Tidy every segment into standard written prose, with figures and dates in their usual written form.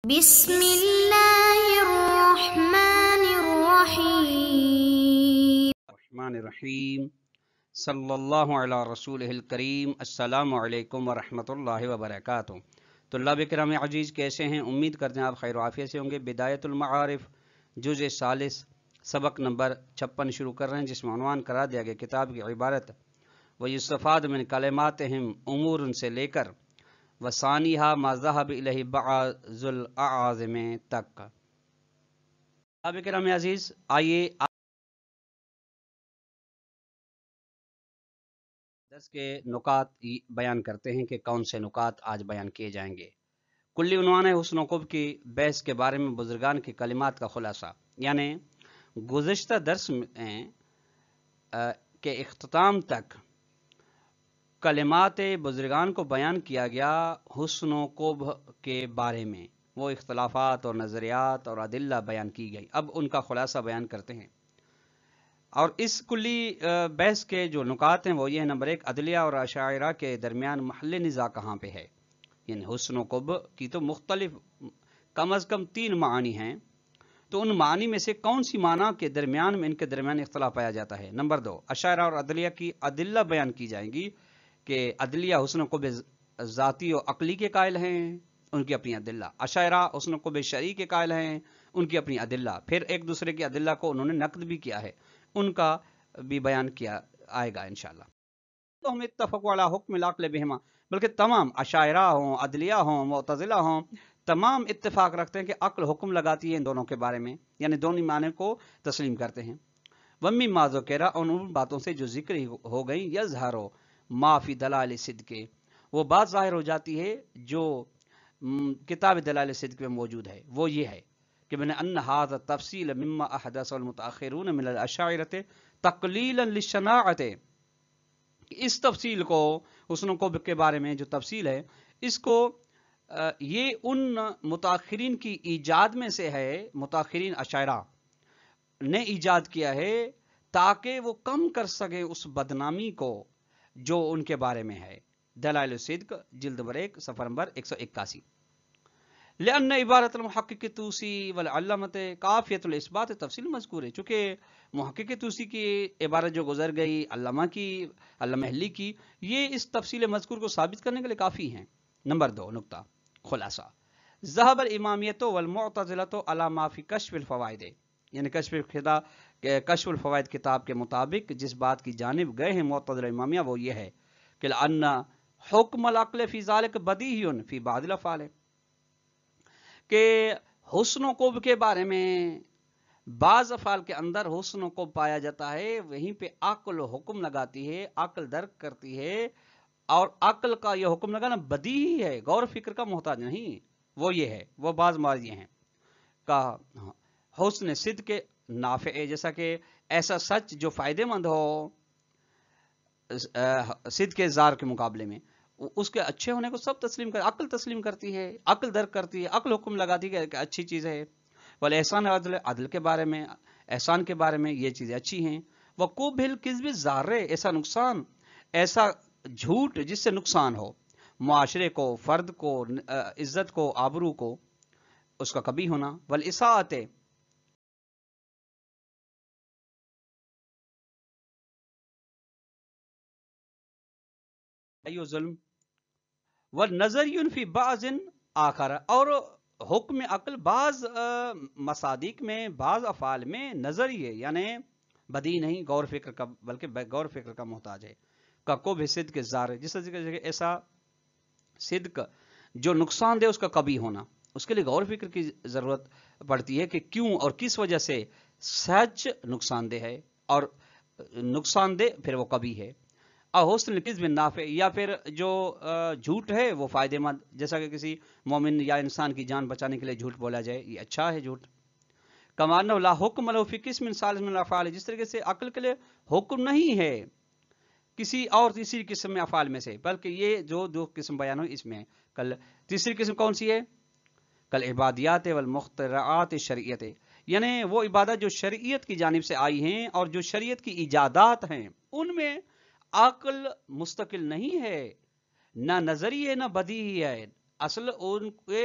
بسم اللہ الرحمن الرحیم الرحمن الرحیم صلی اللہ علی رسولہ الکریم۔ السلام علیکم ورحمۃ اللہ وبرکاتہ۔ طلاب کرام عزیز، کیسے ہیں؟ امید کرتے ہیں آپ خیر و عافیت سے ہوں گے۔ بدایت المعارف جزء ثالث سبق نمبر 56 شروع کر رہے ہیں، جس میں عنوان قرار دیا گیا کتاب کی عبارت وَيُسْتَفَادُ مِنْ كَلِمَاتِهِمْ امور سے لے کر وَثَانِيهَا مَا ذَهَبَ إِلَيْهِ بَعْضُ الْأَعَاجِمِ تک۔ طلاب کرام عزیز، آئیے درس کے نکات بیان کرتے ہیں کہ کون سے نکات آج بیان کیے جائیں گے۔ کلی عنوان ہے حسن و قب کی بحث کے بارے میں بزرگان کے کلمات کا خلاصہ، یعنی گزشتہ درس میں کے اختتام تک کلمات بزرگان کو بیان کیا گیا حسن و قب کے بارے میں، وہ اختلافات اور نظریات اور ادلہ بیان کی گئی۔ اب ان کا خلاصہ بیان کرتے ہیں، اور اس کلی بحث کے جو نکات ہیں وہ یہ ہیں: نمبر 1، عدلیہ اور اشاعرہ کے درمیان محل نزاع کہاں پہ ہے؟ یعنی حسن و قب کی تو مختلف کم از کم 3 معنی ہیں، تو ان معنی میں سے کون سی معنی کے درمیان میں ان کے درمیان اختلاف پایا جاتا ہے؟ نمبر 2، اشاعرہ اور عدلیہ کی ادلہ بیان کی جائیں گی کہ عدلیہ حسن و قب ذاتی و عقلی کے قائل ہیں، ان کی اپنی ادلہ، اشاعرہ حسن و قب شرعی کے قائل ہیں، ان کی اپنی ادلہ، پھر ایک دوسرے کی ادلہ کو انہوں نے نقد بھی کیا ہے، ان کا بھی بیان کیا آئے گا انشاءاللہ۔ تو ہم اتفق علی حکم العقل بہما، بلکہ تمام اشاعرہ ہوں، عدلیہ ہوں، معتزلہ ہوں، تمام اتفاق رکھتے ہیں کہ عقل حکم لگاتی ہے ان دونوں کے بارے میں، یعنی دونوں معنی کو تسلیم کرتے ہیں۔ ومی ما ذکر، ان باتوں سے جو ذکر ہو گئی، یظہر ما فی دلائل صدق، وہ بات ظاہر ہو جاتی ہے جو کتاب دلائل صدق میں موجود ہے، وہ یہ ہے کہ من ان ھذا التفصیل مما احدث المتاخرون من الاشاعرۃ تقلیلا للشناعۃ، اس تفصیل کو حسن و قب کے بارے میں جو تفصیل ہے، اس کو یہ ان متاخرین کی ایجاد میں سے ہے، متاخرین اشاعرہ نے ایجاد کیا ہے تاکہ وہ کم کر سکے اس بدنامی کو جو ان کے بارے میں ہے۔ دلائل الصدق جلد نمبر 1 صفحہ نمبر 181۔ لأن عبارت المحقق توسی والعلامت کافیت الاثبات تفصیل مذکور ہے، چونکہ محقق توسی کی عبارت جو گزر گئی، علامہ حلی کی، یہ اس تفصیل مذکور کو ثابت کرنے کے لیے کافی ہیں۔ نمبر 2 نقطہ خلاصہ، ذهب الامامیۃ والمعتزلۃ علی ما فی کشف الفوائد، یعنی کشف الفوائد کتاب کے مطابق جس بات کی جانب گئے ہیں معتزلہ امامیہ، وہ یہ ہے کہ ان حکم العقل فی ذلک بدیہی فی بعض الافعال، کہ حسن و قب کے بارے میں بعض افعال کے اندر حسن و قب پایا جاتا ہے، وہیں پہ عقل حکم لگاتی ہے، عقل درک کرتی ہے، اور عقل کا یہ حکم لگانا بدیہی ہے، غور فکر کا محتاج نہیں، وہ یہ ہے، وہ بعض ماضی ہیں کا حسن صدق نافع، جیسا کہ ایسا سچ جو فائدہ مند ہو صدق زار کے مقابلے میں، اس کے اچھے ہونے کو سب تسلیم کر، عقل تسلیم کرتی ہے، عقل درک کرتی ہے، عقل حکم لگاتی ہے کہ اچھی چیز ہے۔ والاحسان عدل کے بارے میں، احسان کے بارے میں یہ چیزیں اچھی ہیں۔ وقوب الکذب ضار، ایسا نقصان، ایسا جھوٹ جس سے نقصان ہو معاشرے کو، فرد کو، عزت کو، آبرو کو، اس کا کبھی ہونا۔ والاساءۃ، ایو ظلم، والنظری فی بعض آخر، اور حکم عقل بعض مصادیق میں، بعض افعال میں نظری ہے، یعنی بدی نہیں، غور فکر کا، بلکہ غور فکر کا محتاج ہے۔ کا قب صدق زار، جس طرح ایسا صدق جو نقصان دے اس کا کبھی ہونا، اس کے لیے غور فکر کی ضرورت پڑتی ہے کہ کیوں اور کس وجہ سے سچ نقصان دہ ہے، اور نقصان دہ پھر وہ کبھی ہے۔ حسن الکذب نافع، یا پھر جو جھوٹ ہے وہ فائدہ مند، جیسا کہ کسی مومن یا انسان کی جان بچانے کے لیے جھوٹ بولا جائے، یہ اچھا ہے جھوٹ۔ کما انہ لا حکم له فی قسم ثالث من الافعال، جس طریقے سے عقل کے لیے حکم نہیں ہے کسی اور تیسری قسم میں افعال میں سے، بلکہ یہ جو دو قسم بیان ہوئی اس میں کل تیسری قسم کون سی ہے؟ کل عبادیات والمخترعات الشرعیت، یعنی وہ عبادت جو شریعت کی جانب سے آئی ہیں اور جو شریعت کی ایجادات ہیں، ان میں عقل مستقل نہیں ہے، نہ نظری ہے، نہ بدیہی ہے، اصل ان کے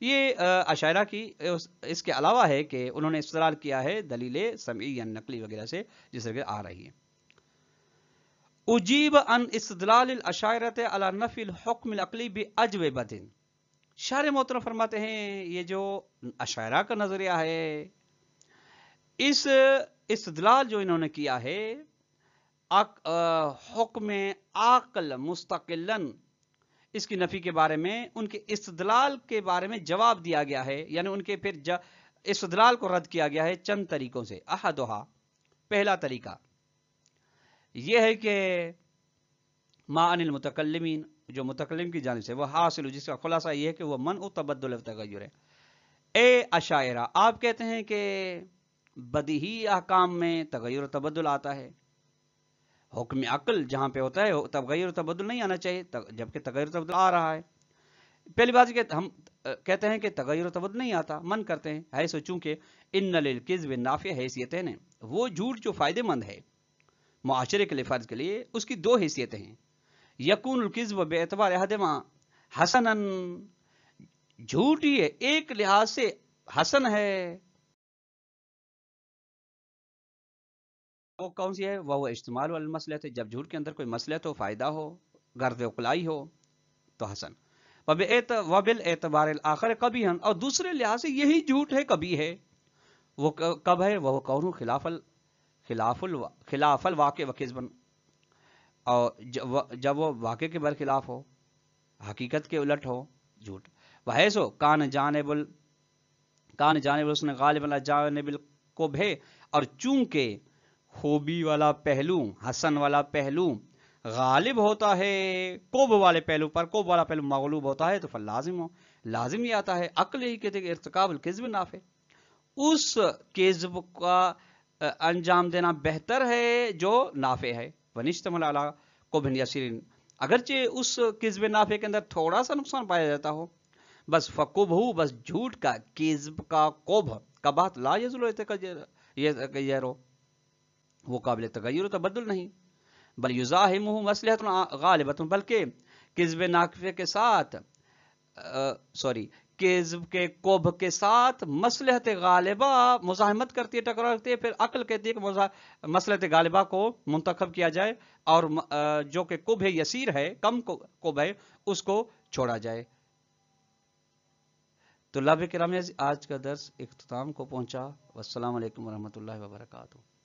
یہ اشاعرہ کی اس کے علاوہ ہے کہ انہوں نے استدلال کیا ہے دلیل سمعی یا نقلی وغیرہ سے جس طرح آ رہی ہے. اجیب ان استدلال الاشاعرۃ علی نفی الحکم العقلی باجوبۃ. شارح محترم فرماتے ہیں یہ جو اشاعرہ کا نظریہ ہے، اس استدلال جو انہوں نے کیا ہے حکم عقل مستقلاً اس کی نفی کے بارے میں، ان کے استدلال کے بارے میں جواب دیا گیا ہے، یعنی ان کے پھر استدلال کو رد کیا گیا ہے چند طریقوں سے. احدھا، پہلا طریقہ یہ ہے کہ ما عن المتکلمین، جو متکلم کی جانب سے، وہ حاصل، جس کا خلاصہ یہ ہے کہ وہ منع تبدل و تغیر ہے. اے اشاعرہ، آپ کہتے ہیں کہ بدیہی احکام میں تغیر و تبدل آتا ہے، حکم عقل جہاں پہ ہوتا ہے تغیر و تبدل نہیں آنا چاہیے، جبکہ تغیر و تبدل آ رہا ہے. پہلی بات کہ ہم کہتے ہیں کہ تغیر و تبدل نہیں آتا، من کرتے ہیں ہے سو، چونکہ ان للکذب نافع حیثیتیں ہیں، وہ جھوٹ جو فائدے مند ہے معاشرے کے لیے، فرض کے لیے، اس کی دو حیثیتیں ہیں. یکون الکذب باعتبار احدہما حسنا، جھوٹ ہی ہے ایک لحاظ سے حسن ہے. وہ کون سی ہے؟ وہ اجتماع والمصلحت ہے، جب جھوٹ کے اندر کوئی مصلحت ہو، فائدہ ہو، غرض اقلائی ہو تو حسن. وبال اعتبار الآخر قبیحا، اور دوسرے لحاظ سے یہی جھوٹ ہے، کبھی ہے. وہ کب ہے؟ وہ کون خلاف الواقع وکذبا، اور جب وہ واقع کے برخلاف ہو، حقیقت کے الٹ ہو، جھوٹ. وحیثو کان جانب الحسن غالب علی جانب القبح، اور چونکہ خوبی والا پہلو، حسن والا پہلو غالب ہوتا ہے قب والے پہلو پر، قب والا پہلو مغلوب ہوتا ہے، تو فلازم ہو، لازم یہ آتا ہے عقل ہی کہتے کہ ارتکاب الکذب نافع، اس کذب کا انجام دینا بہتر ہے جو نافع ہے. ونشتمل علی قبح یسیر، اگرچہ اس کذب نافع کے اندر تھوڑا سا نقصان پایا جاتا ہو، بس فقبہ، بس جھوٹ کا، کذب کا قبح کا بات لا یزول یہ وہ قابل تغیر و تبدل نہیں، بل یزاحمہ مصلحت غالبۃ، بلکہ کذب نافع کے ساتھ کذب کے قبح کے ساتھ مصلحت غالبہ مزاحمت کرتی ہے، ٹکرا کرتی ہے. پھر عقل کہتی ہے کہ مصلحت غالبہ کو منتخب کیا جائے، اور جو کہ قبح یسیر ہے، کم قبح ہے، اس کو چھوڑا جائے. طلاب کرام، آج کا درس اختتام کو پہنچا. والسلام علیکم ورحمۃ اللہ وبرکاتہ.